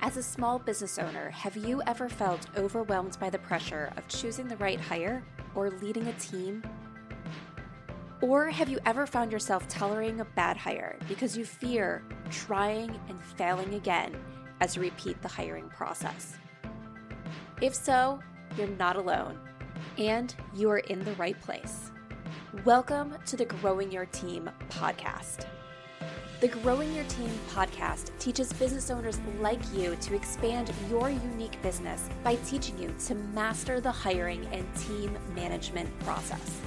As a small business owner, have you ever felt overwhelmed by the pressure of choosing the right hire or leading a team? Or have you ever found yourself tolerating a bad hire because you fear trying and failing again as you repeat the hiring process? If so, you're not alone, and you are in the right place. Welcome to the Growing Your Team podcast. The Growing Your Team podcast teaches business owners like you to expand your unique business by teaching you to master the hiring and team management process.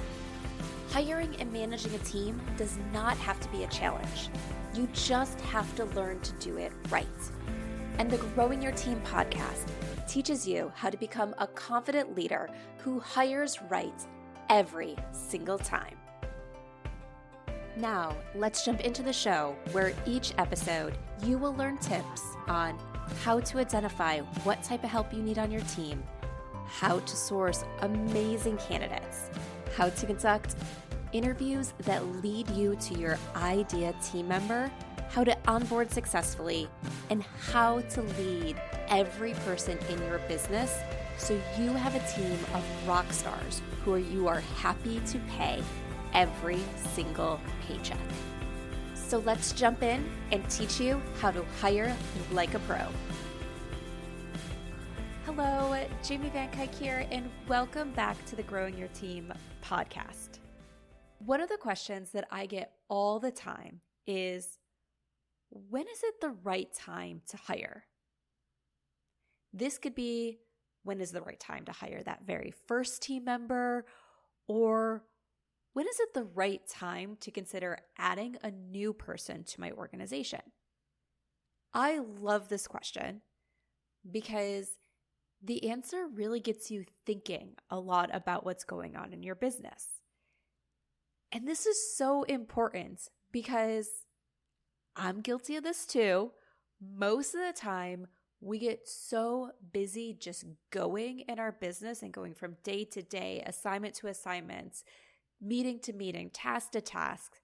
Hiring and managing a team does not have to be a challenge. You just have to learn to do it right. And the Growing Your Team podcast teaches you how to become a confident leader who hires right every single time. Now, let's jump into the show where each episode you will learn tips on how to identify what type of help you need on your team, how to source amazing candidates, how to conduct interviews that lead you to your ideal team member, how to onboard successfully, and how to lead every person in your business so you have a team of rock stars who you are happy to pay every single paycheck. So let's jump in and teach you how to hire like a pro. Hello, Jamie Van Kuyk here, and welcome back to the Growing Your Team podcast. One of the questions that I get all the time is, when is it the right time to hire? This could be, when is the right time to hire that very first team member, or when is it the right time to consider adding a new person to my organization? I love this question because the answer really gets you thinking a lot about what's going on in your business. And this is so important because I'm guilty of this too. Most of the time, we get so busy just going in our business and going from day to day, assignment to assignment, meeting to meeting, task to task,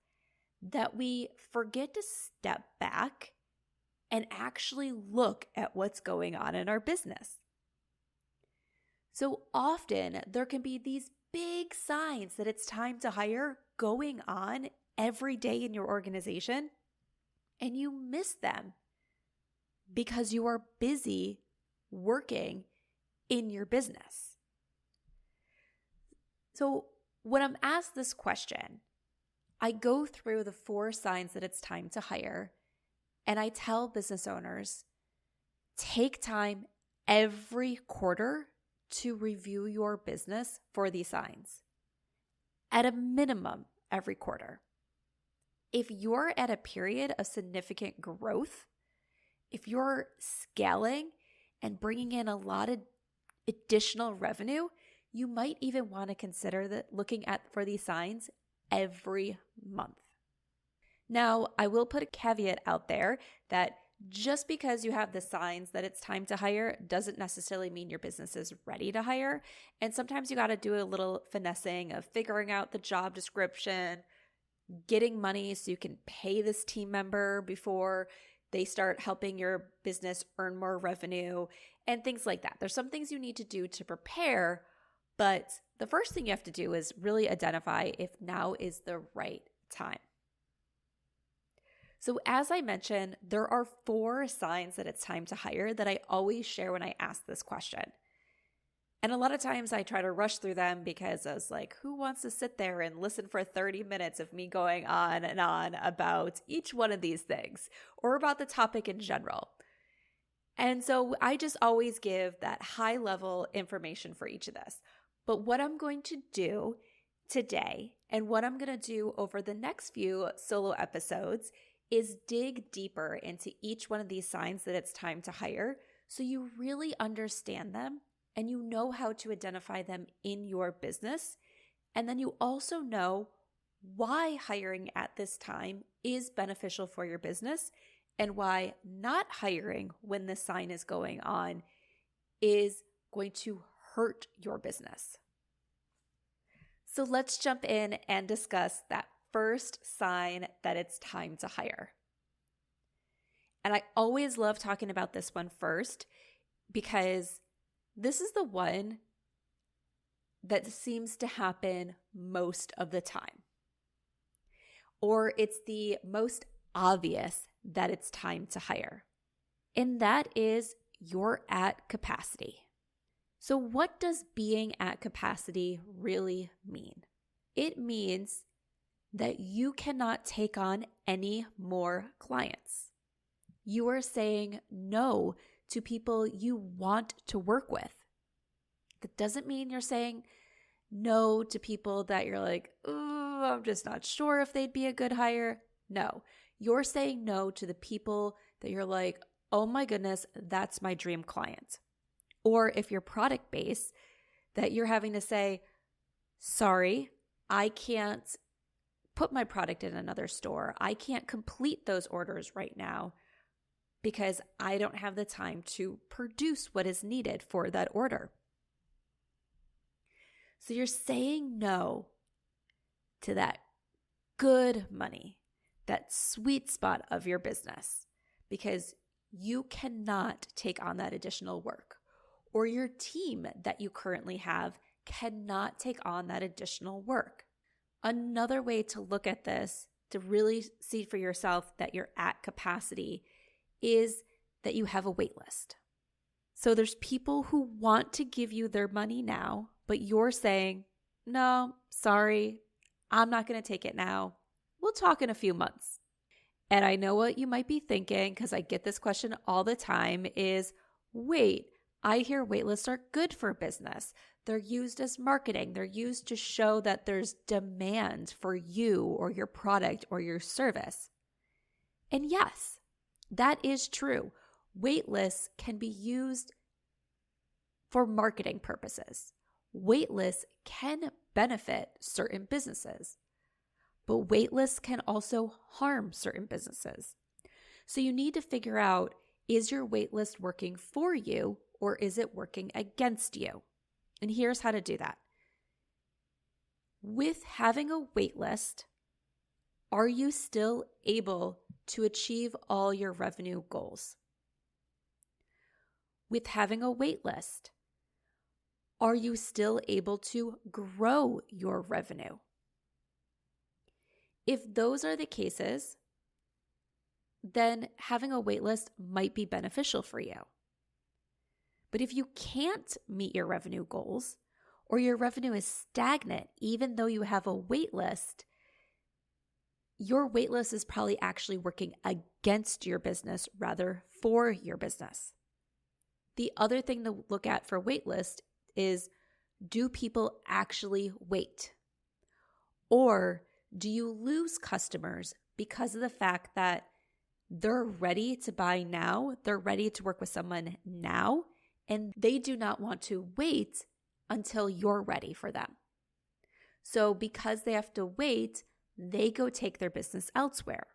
that we forget to step back and actually look at what's going on in our business. So often there can be these big signs that it's time to hire going on every day in your organization, and you miss them because you are busy working in your business. So when I'm asked this question, I go through the 4 signs that it's time to hire, and I tell business owners, take time every quarter to review your business for these signs. At a minimum, every quarter. If you're at a period of significant growth, if you're scaling and bringing in a lot of additional revenue, you might even want to consider looking for these signs every month. Now, I will put a caveat out there that just because you have the signs that it's time to hire doesn't necessarily mean your business is ready to hire. And sometimes you got to do a little finessing of figuring out the job description, getting money so you can pay this team member before they start helping your business earn more revenue and things like that. There's some things you need to do to prepare, but the first thing you have to do is really identify if now is the right time. So as I mentioned, there are 4 signs that it's time to hire that I always share when I ask this question. And a lot of times I try to rush through them because I was like, who wants to sit there and listen for 30 minutes of me going on and on about each one of these things or about the topic in general? And so I just always give that high level information for each of this. But what I'm going to do today and what I'm going to do over the next few solo episodes is dig deeper into each one of these signs that it's time to hire so you really understand them and you know how to identify them in your business. And then you also know why hiring at this time is beneficial for your business and why not hiring when this sign is going on is going to hurt your business. So let's jump in and discuss that first sign that it's time to hire. And I always love talking about this one first because this is the one that seems to happen most of the time. Or it's the most obvious that it's time to hire. And that is you're at capacity. So what does being at capacity really mean? It means that you cannot take on any more clients. You are saying no to people you want to work with. That doesn't mean you're saying no to people that you're like, oh, I'm just not sure if they'd be a good hire. No, you're saying no to the people that you're like, oh my goodness, that's my dream client. Or if you're product based, that you're having to say, sorry, I can't put my product in another store. I can't complete those orders right now because I don't have the time to produce what is needed for that order. So you're saying no to that good money, that sweet spot of your business, because you cannot take on that additional work, or your team that you currently have cannot take on that additional work. Another way to look at this, to really see for yourself that you're at capacity, is that you have a wait list. So there's people who want to give you their money now, but you're saying, no, sorry, I'm not going to take it now. We'll talk in a few months. And I know what you might be thinking, because I get this question all the time, is, wait, I hear wait lists are good for business. They're used as marketing. They're used to show that there's demand for you or your product or your service. And yes, that is true. Wait lists can be used for marketing purposes. Wait lists can benefit certain businesses, but wait lists can also harm certain businesses. So you need to figure out, is your wait list working for you or is it working against you? And here's how to do that. With having a wait list, are you still able to achieve all your revenue goals? With having a wait list, are you still able to grow your revenue? If those are the cases, then having a wait list might be beneficial for you. But if you can't meet your revenue goals, or your revenue is stagnant even though you have a wait list, your wait list is probably actually working against your business rather for your business. The other thing to look at for wait list is, do people actually wait? Or do you lose customers because of the fact that they're ready to buy now, they're ready to work with someone now, and they do not want to wait until you're ready for them? So because they have to wait, they go take their business elsewhere.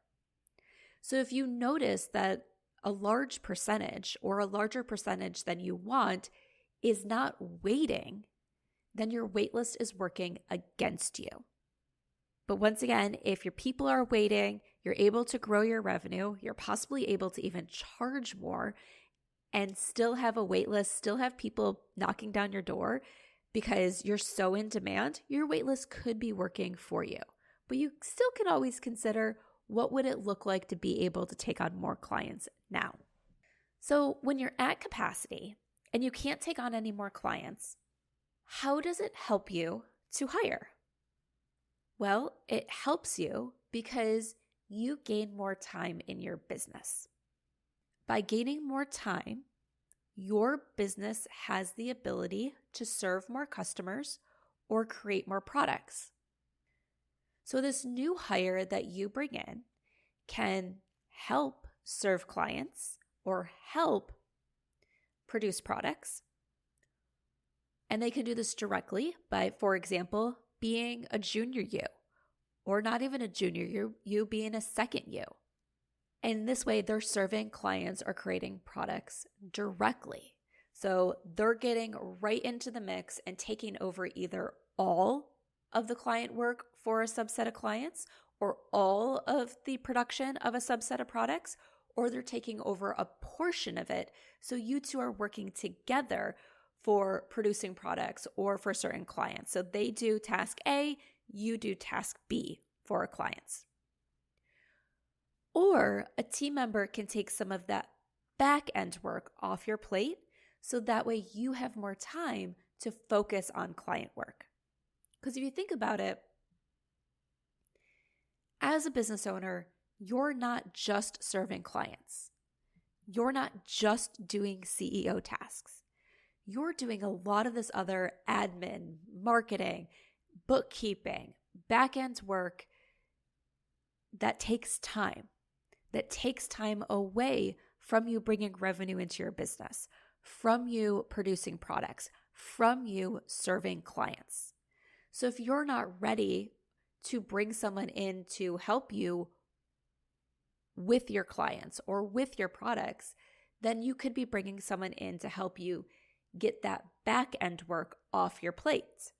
So if you notice that a large percentage or a larger percentage than you want is not waiting, then your wait list is working against you. But once again, if your people are waiting, you're able to grow your revenue, you're possibly able to even charge more and still have a wait list, still have people knocking down your door because you're so in demand, your wait list could be working for you. But you still can always consider, what would it look like to be able to take on more clients now? So when you're at capacity and you can't take on any more clients, how does it help you to hire? Well, it helps you because you gain more time in your business. By gaining more time, your business has the ability to serve more customers or create more products. So this new hire that you bring in can help serve clients or help produce products. And they can do this directly by, for example, being a junior you, or not even a junior you being a second you. And this way, they're serving clients or creating products directly. So they're getting right into the mix and taking over either all of the client work for a subset of clients, or all of the production of a subset of products, or they're taking over a portion of it. So you two are working together for producing products or for certain clients. So they do task A, you do task B for our clients. Or a team member can take some of that back end work off your plate so that way you have more time to focus on client work. Because if you think about it, as a business owner, you're not just serving clients. You're not just doing CEO tasks. You're doing a lot of this other admin, marketing, bookkeeping, back-end work that takes time away from you bringing revenue into your business, from you producing products, from you serving clients. So if you're not ready to bring someone in to help you with your clients or with your products, then you could be bringing someone in to help you get that back end work off your plate.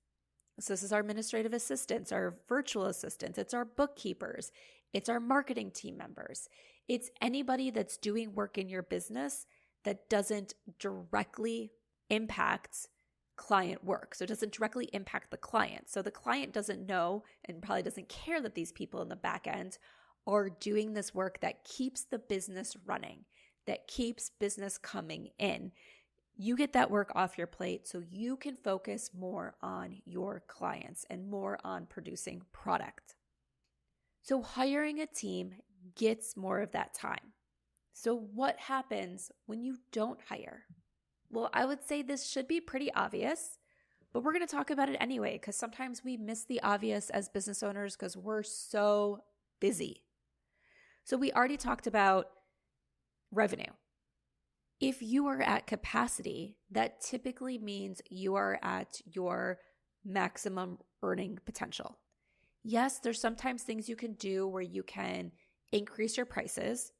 So this is our administrative assistants, our virtual assistants, it's our bookkeepers, it's our marketing team members. It's anybody that's doing work in your business that doesn't directly impact client work. So it doesn't directly impact the client. So the client doesn't know and probably doesn't care that these people in the back end are doing this work that keeps the business running, that keeps business coming in. You get that work off your plate so you can focus more on your clients and more on producing product. So hiring a team gets more of that time. So what happens when you don't hire? Well, I would say this should be pretty obvious, but we're going to talk about it anyway because sometimes we miss the obvious as business owners because we're so busy. So we already talked about revenue. If you are at capacity, that typically means you are at your maximum earning potential. Yes, there's sometimes things you can do where you can increase your prices,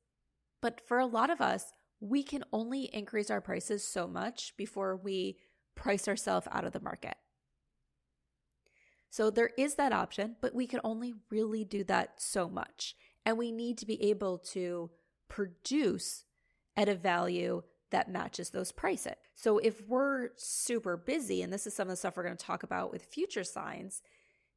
but for a lot of us, we can only increase our prices so much before we price ourselves out of the market. So there is that option, but we can only really do that so much. And we need to be able to produce at a value that matches those prices. So if we're super busy, and this is some of the stuff we're going to talk about with future signs,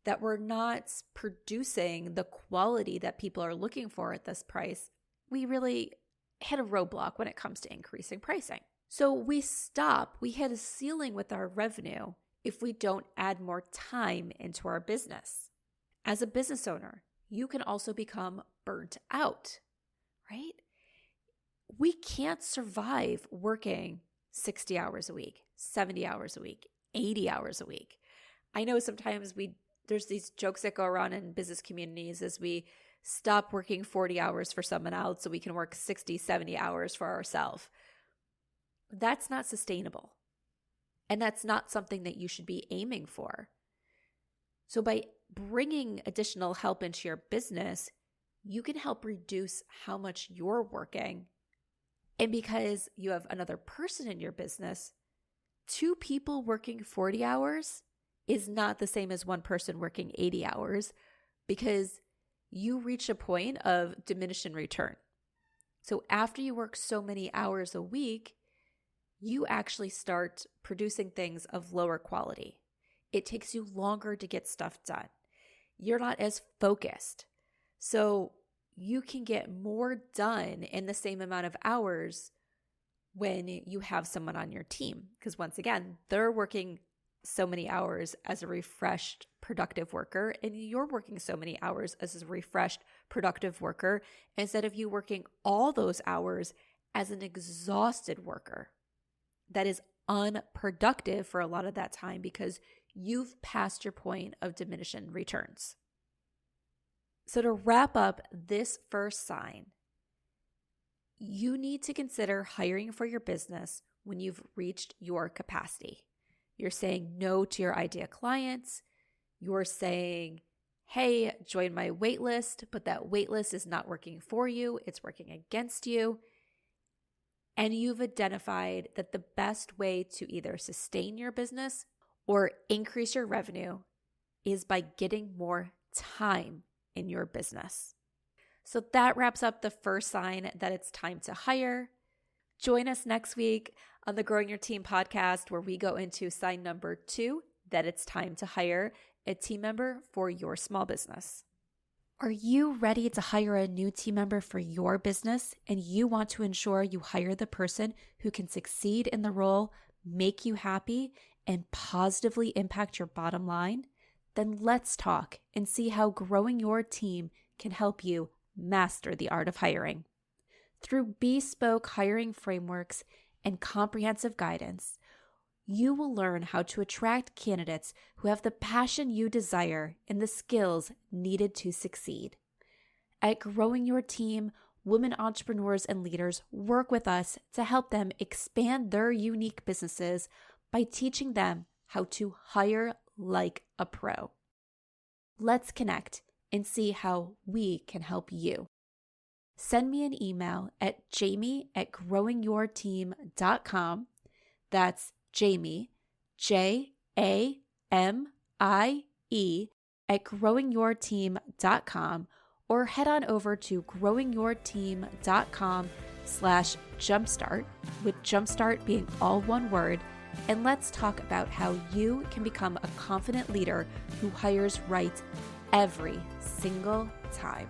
that we're not producing the quality that people are looking for at this price, we really hit a roadblock when it comes to increasing pricing. So we hit a ceiling with our revenue if we don't add more time into our business. As a business owner, you can also become burnt out, right? We can't survive working 60 hours a week, 70 hours a week, 80 hours a week. I know sometimes there's these jokes that go around in business communities as we stop working 40 hours for someone else so we can work 60, 70 hours for ourselves. That's not sustainable. And that's not something that you should be aiming for. So by bringing additional help into your business, you can help reduce how much you're working. And because you have another person in your business, 2 people working 40 hours is not the same as 1 person working 80 hours because you reach a point of diminishing return. So after you work so many hours a week, you actually start producing things of lower quality. It takes you longer to get stuff done. You're not as focused. So you can get more done in the same amount of hours when you have someone on your team. Because once again, they're working so many hours as a refreshed, productive worker, and you're working so many hours as a refreshed, productive worker, instead of you working all those hours as an exhausted worker that is unproductive for a lot of that time because you've passed your point of diminishing returns. So to wrap up this first sign, you need to consider hiring for your business when you've reached your capacity. You're saying no to your idea clients. You're saying, hey, join my wait list, but that wait list is not working for you. It's working against you. And you've identified that the best way to either sustain your business or increase your revenue is by getting more time in your business. So that wraps up the first sign that it's time to hire. Join us next week on the Growing Your Team podcast, where we go into sign number 2, that it's time to hire a team member for your small business. Are you ready to hire a new team member for your business, and you want to ensure you hire the person who can succeed in the role, make you happy, and positively impact your bottom line? Then let's talk and see how growing your team can help you master the art of hiring. Through bespoke hiring frameworks and comprehensive guidance, you will learn how to attract candidates who have the passion you desire and the skills needed to succeed. At Growing Your Team, women entrepreneurs and leaders work with us to help them expand their unique businesses by teaching them how to hire like a pro. Let's connect and see how we can help you. Send me an email at jamie@growingyourteam.com. That's Jamie, Jamie, @growingyourteam.com, or head on over to growingyourteam.com/jumpstart, with jumpstart being all one word, and let's talk about how you can become a confident leader who hires right every single time.